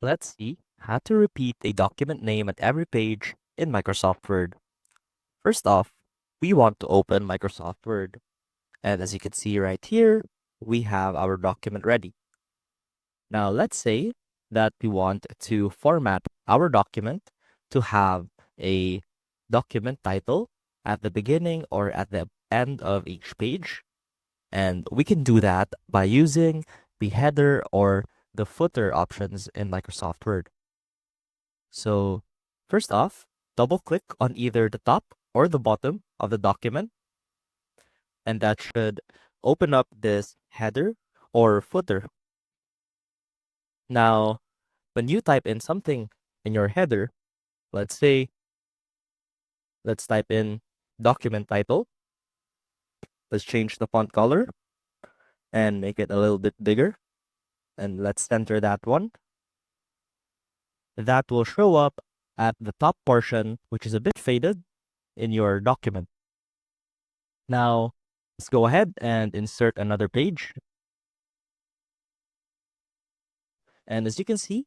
Let's see how to repeat a document name at every page in Microsoft Word. First off, we want to open Microsoft Word. And as you can see right here, we have our document ready. Now let's say that we want to format our document to have a document title at the beginning or at the end of each page. And we can do that by using the header or the footer options in Microsoft Word. So first off, double click on either the top or the bottom of the document, and that should open up this header or footer. Now, when you type in something in your header, let's say, let's type in document title. Let's change the font color and make it a little bit bigger. And let's center that one. That will show up at the top portion, which is a bit faded in your document. Now, let's go ahead and insert another page. And as you can see,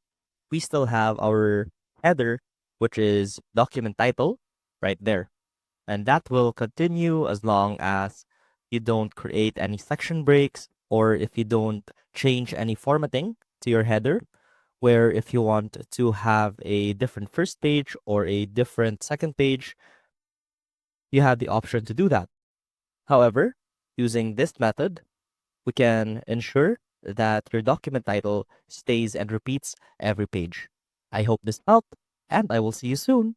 we still have our header, which is document title right there. And that will continue as long as you don't create any section breaks or if you don't change any formatting to your header, where if you want to have a different first page or a different second page, you have the option to do that. However, using this method, we can ensure that your document title stays and repeats every page. I hope this helped, and I will see you soon.